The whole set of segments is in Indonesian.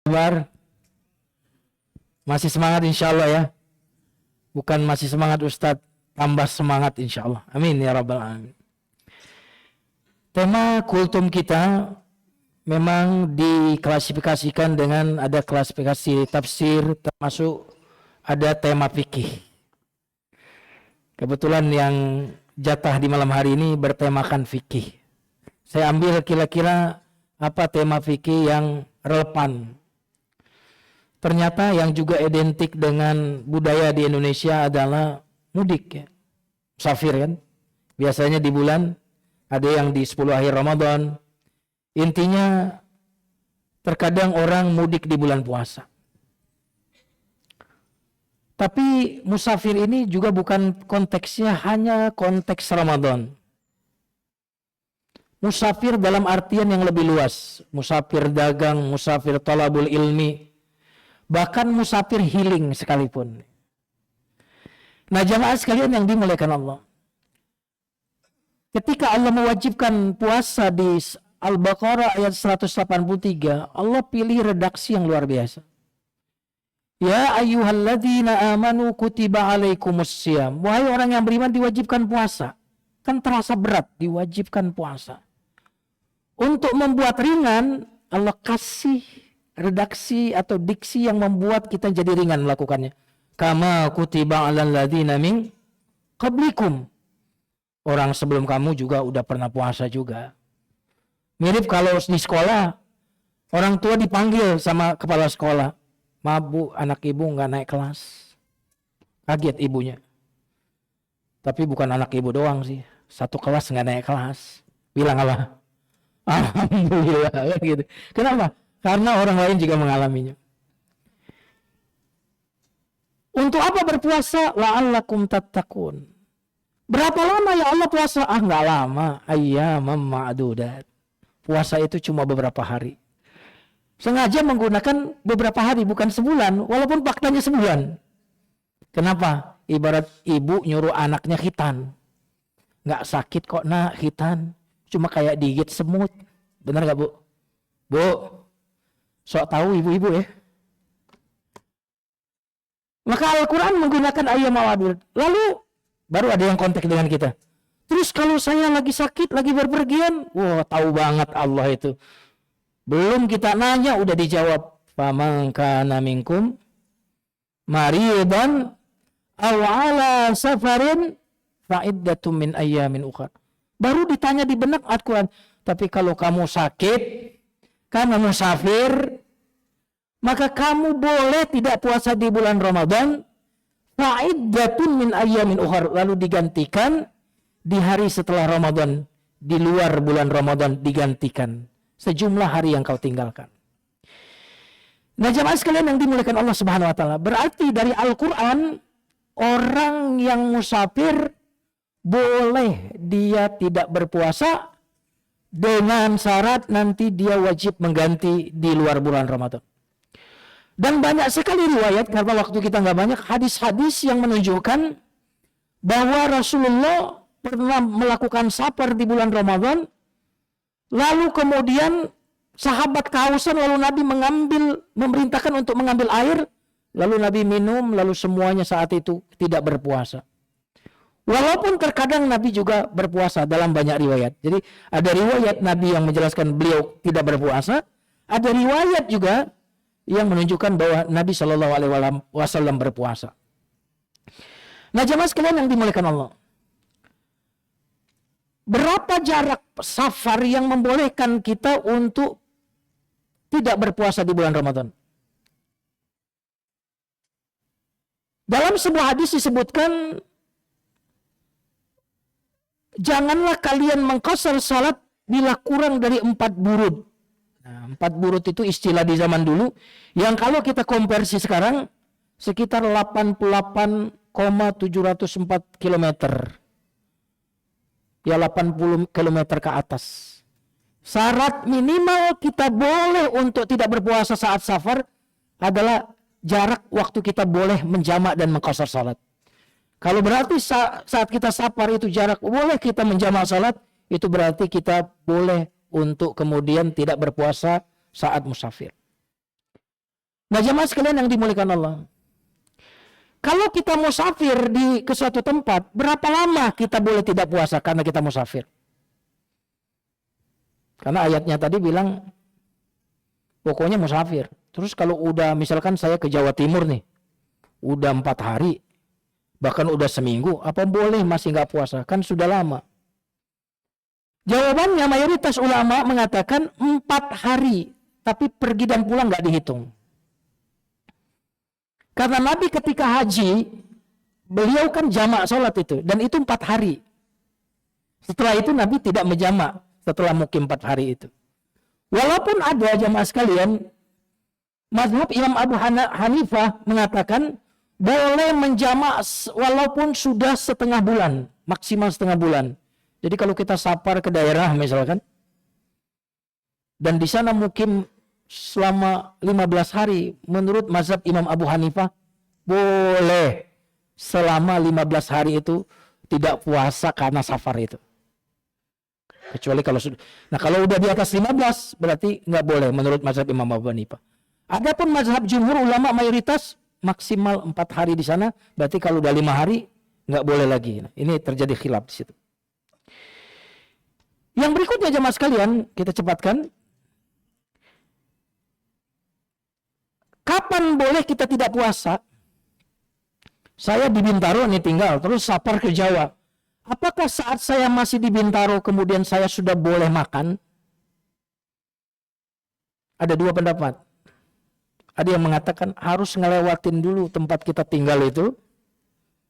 Kabar? Masih semangat insya Allah ya. Bukan masih semangat Ustadz, tambah semangat insya Allah. Amin ya rabbal alamin. Tema kultum kita memang diklasifikasikan dengan ada klasifikasi tafsir, termasuk ada tema fikih. Kebetulan yang jatah di malam hari ini bertemakan fikih. Saya ambil kira-kira apa tema fikih yang relevan. Ternyata yang juga identik dengan budaya di Indonesia adalah mudik ya. Musafir kan. Biasanya di bulan, ada yang di 10 akhir Ramadan. Intinya terkadang orang mudik di bulan puasa. Tapi musafir ini juga bukan konteksnya hanya konteks Ramadan. Musafir dalam artian yang lebih luas. Musafir dagang, musafir talabul ilmi. Bahkan musafir healing sekalipun. Nah jamaah sekalian yang dimuliakan Allah. Ketika Allah mewajibkan puasa di Al-Baqarah ayat 183, Allah pilih redaksi yang luar biasa. Ya ayyuhalladzina amanu kutiba alaikumussyam. Wahai orang yang beriman diwajibkan puasa. Kan terasa berat diwajibkan puasa. Untuk membuat ringan, Allah kasih redaksi atau diksi yang membuat kita jadi ringan melakukannya. Kama kutiba alal ladzina min qablikum. Orang sebelum kamu juga udah pernah puasa juga. Mirip kalau di sekolah, orang tua dipanggil sama kepala sekolah. Maaf bu, anak ibu nggak naik kelas. Kaget ibunya. Tapi bukan anak ibu doang sih. Satu kelas nggak naik kelas. Bilang apa? Alhamdulillah. Gitu. Kenapa? Karena orang lain juga mengalaminya. Untuk apa berpuasa? La'allakum tattaqun. Berapa lama ya Allah puasa? Nggak lama. Ayyamam ma'dudat. Puasa itu cuma beberapa hari. Sengaja menggunakan beberapa hari, bukan sebulan. Walaupun faktanya sebulan. Kenapa? Ibarat ibu nyuruh anaknya khitan. Nggak sakit kok nak khitan. Cuma kayak digigit semut. Benar nggak bu? Bu, sok tahu ibu-ibu ya. Maka Al-Quran menggunakan ayat mawadud. Lalu baru ada yang kontak dengan kita. Terus kalau saya lagi sakit, lagi berpergian, wah tahu banget Allah itu. Belum kita nanya udah dijawab. Faman kana minkum maridan aw ala safarin fa'iddatum min ayyamin ukhra. Baru ditanya di benak Al-Quran. Tapi kalau kamu sakit, karena musafir, maka kamu boleh tidak puasa di bulan Ramadan. Fa'iddatun min ayyamin ukhar. Lalu digantikan di hari setelah Ramadan. Di luar bulan Ramadan digantikan. Sejumlah hari yang kau tinggalkan. Nah jamaah sekalian yang dimuliakan Allah Subhanahu Wa Taala. Berarti dari Al-Quran, orang yang musafir boleh dia tidak berpuasa dengan syarat nanti dia wajib mengganti di luar bulan Ramadan. Dan banyak sekali riwayat, karena waktu kita nggak banyak, hadis-hadis yang menunjukkan bahwa Rasulullah pernah melakukan safar di bulan Ramadan, lalu kemudian sahabat kehausan, lalu Nabi memerintahkan untuk mengambil air, lalu Nabi minum, lalu semuanya saat itu tidak berpuasa. Walaupun terkadang Nabi juga berpuasa dalam banyak riwayat. Jadi ada riwayat Nabi yang menjelaskan beliau tidak berpuasa. Ada riwayat juga yang menunjukkan bahwa Nabi Shallallahu Alaihi Wasallam berpuasa. Nah jemaah sekalian yang dimuliakan Allah. Berapa jarak safar yang membolehkan kita untuk tidak berpuasa di bulan Ramadan? Dalam sebuah hadis disebutkan, janganlah kalian mengqasar salat bila kurang dari 4 burud. Nah, 4 burud itu istilah di zaman dulu yang kalau kita konversi sekarang sekitar 88,704 km. Ya 80 km ke atas. Syarat minimal kita boleh untuk tidak berpuasa saat safar adalah jarak waktu kita boleh menjamak dan mengqasar salat. Kalau berarti saat kita safar itu jarak boleh kita menjamak salat, itu berarti kita boleh untuk kemudian tidak berpuasa saat musafir. Nah jamaah sekalian yang dimuliakan Allah, kalau kita musafir ke suatu tempat, berapa lama kita boleh tidak puasa karena kita musafir? Karena ayatnya tadi bilang, pokoknya musafir. Terus kalau udah, misalkan saya ke Jawa Timur nih, udah 4 hari, bahkan udah seminggu, apa boleh masih nggak puasa? Kan sudah lama. Jawabannya mayoritas ulama mengatakan 4 hari, tapi pergi dan pulang nggak dihitung. Karena Nabi ketika haji, beliau kan jamak sholat itu, dan itu 4 hari. Setelah itu Nabi tidak menjamak setelah mukim 4 hari itu. Walaupun ada jamaah sekalian, mazhab Imam Abu Hanifah mengatakan boleh menjamak walaupun sudah setengah bulan, maksimal setengah bulan. Jadi kalau kita safar ke daerah misalkan, dan di sana mukim selama 15 hari, menurut mazhab Imam Abu Hanifah, boleh selama 15 hari itu tidak puasa karena safar itu. Kecuali kalau sudah. Nah kalau udah di atas 15, berarti nggak boleh menurut mazhab Imam Abu Hanifah. Adapun mazhab jumhur ulama mayoritas, maksimal 4 hari di sana, berarti kalau udah 5 hari, nggak boleh lagi. Nah, ini terjadi khilaf di situ. Yang berikutnya jemaah sekalian, kita cepatkan. Kapan boleh kita tidak puasa? Saya di Bintaro nih tinggal, terus safar ke Jawa. Apakah saat saya masih di Bintaro kemudian saya sudah boleh makan? Ada 2 pendapat. Ada yang mengatakan harus ngelewatin dulu tempat kita tinggal itu.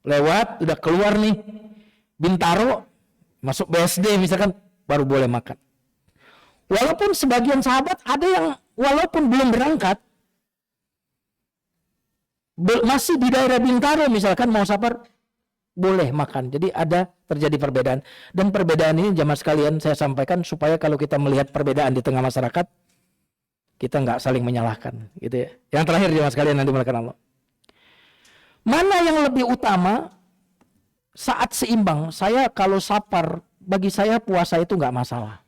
Lewat, udah keluar nih Bintaro, masuk BSD misalkan, baru boleh makan. Walaupun sebagian sahabat ada yang walaupun belum berangkat, masih di daerah Bintaro misalkan mau safar, boleh makan. Jadi ada terjadi perbedaan. Dan perbedaan ini jamaah sekalian saya sampaikan supaya kalau kita melihat perbedaan di tengah masyarakat, kita nggak saling menyalahkan. Gitu ya. Yang terakhir jamaah sekalian nanti dimuliakan Allah. Mana yang lebih utama saat seimbang? Saya kalau safar, bagi saya puasa itu nggak masalah.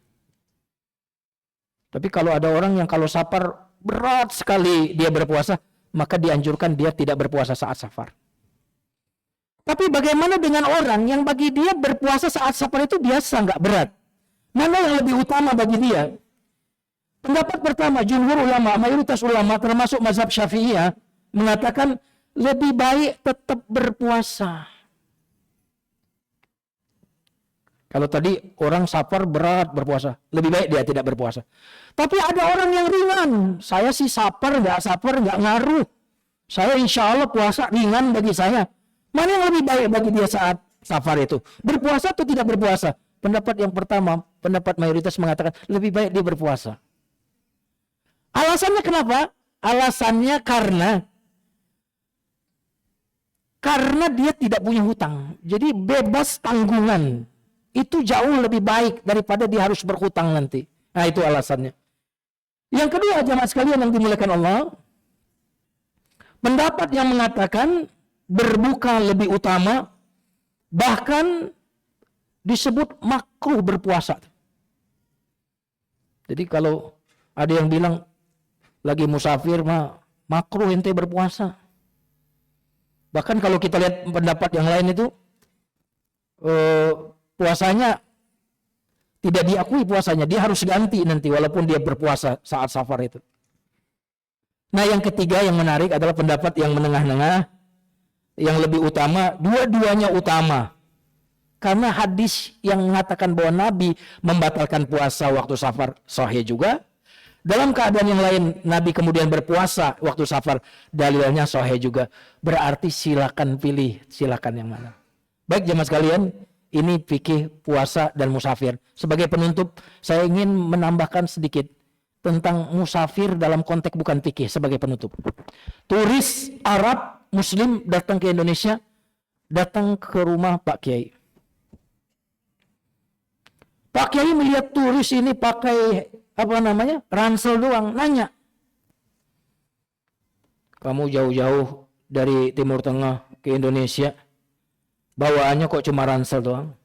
Tapi kalau ada orang yang kalau safar berat sekali dia berpuasa, maka dianjurkan dia tidak berpuasa saat safar. Tapi bagaimana dengan orang yang bagi dia berpuasa saat safar itu biasa, nggak berat? Mana yang lebih utama bagi dia? Pendapat pertama, jumhur ulama, mayoritas ulama termasuk mazhab Syafi'iyah mengatakan lebih baik tetap berpuasa. Kalau tadi orang safar berat berpuasa, lebih baik dia tidak berpuasa. Tapi ada orang yang ringan. Saya sih safar nggak ngaruh. Saya insya Allah puasa ringan bagi saya. Mana yang lebih baik bagi dia saat safar itu? Berpuasa atau tidak berpuasa? Pendapat yang pertama, pendapat mayoritas mengatakan lebih baik dia berpuasa. Alasannya kenapa? Alasannya karena dia tidak punya hutang. Jadi bebas tanggungan. Itu jauh lebih baik daripada dia harus berhutang nanti. Nah itu alasannya. Yang kedua jemaah sekalian yang dimuliakan Allah, pendapat yang mengatakan berbuka lebih utama, bahkan disebut makruh berpuasa. Jadi kalau ada yang bilang lagi musafir mah makruh ente berpuasa. Bahkan kalau kita lihat pendapat yang lain itu puasanya tidak diakui puasanya, dia harus ganti nanti walaupun dia berpuasa saat safar itu. Nah yang ketiga yang menarik adalah pendapat yang menengah-nengah, yang lebih utama, dua-duanya utama. Karena hadis yang mengatakan bahwa Nabi membatalkan puasa waktu safar sahih juga. Dalam keadaan yang lain Nabi kemudian berpuasa waktu safar, dalilnya sahih juga. Berarti silakan pilih, silakan yang mana. Baik jemaah sekalian, ini fikih puasa dan musafir. Sebagai penutup, saya ingin menambahkan sedikit tentang musafir dalam konteks bukan fikih sebagai penutup. Turis Arab Muslim datang ke Indonesia, datang ke rumah Pak Kiai. Pak Kiai melihat turis ini pakai ransel doang, nanya, kamu jauh-jauh dari Timur Tengah ke Indonesia, bawaannya kok cuma ransel doang?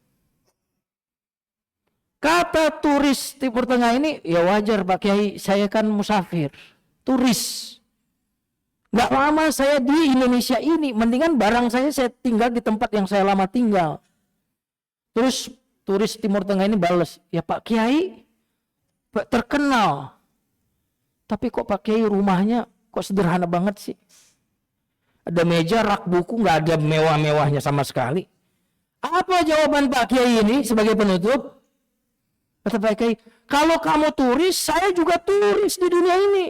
Kata turis Timur Tengah ini, ya wajar Pak Kiai, saya kan musafir, turis. Nggak lama saya di Indonesia ini, mendingan barang saya tinggal di tempat yang saya lama tinggal. Terus turis Timur Tengah ini balas, ya Pak Kiai terkenal, tapi kok Pak Kiai rumahnya kok sederhana banget sih? Ada meja, rak buku, nggak ada mewah-mewahnya sama sekali. Apa jawaban Pak Kiai ini sebagai penutup? Kata Pak Kiai, kalau kamu turis, saya juga turis di dunia ini.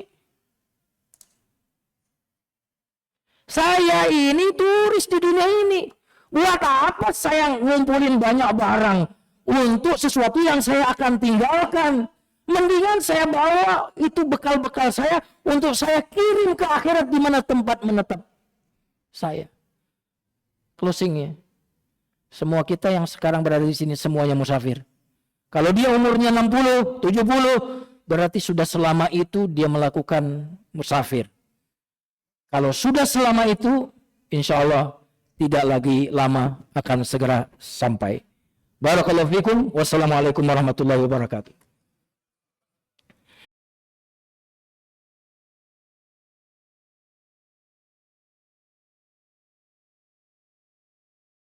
Saya ini turis di dunia ini. Buat apa saya ngumpulin banyak barang untuk sesuatu yang saya akan tinggalkan? Mendingan saya bawa itu bekal-bekal saya untuk saya kirim ke akhirat di mana tempat menetap saya. Closingnya, semua kita yang sekarang berada di sini semuanya musafir. Kalau dia umurnya 60, 70, berarti sudah selama itu dia melakukan musafir. Kalau sudah selama itu, insya Allah tidak lagi lama akan segera sampai. Barakallahu fikum. Wassalamualaikum warahmatullahi wabarakatuh.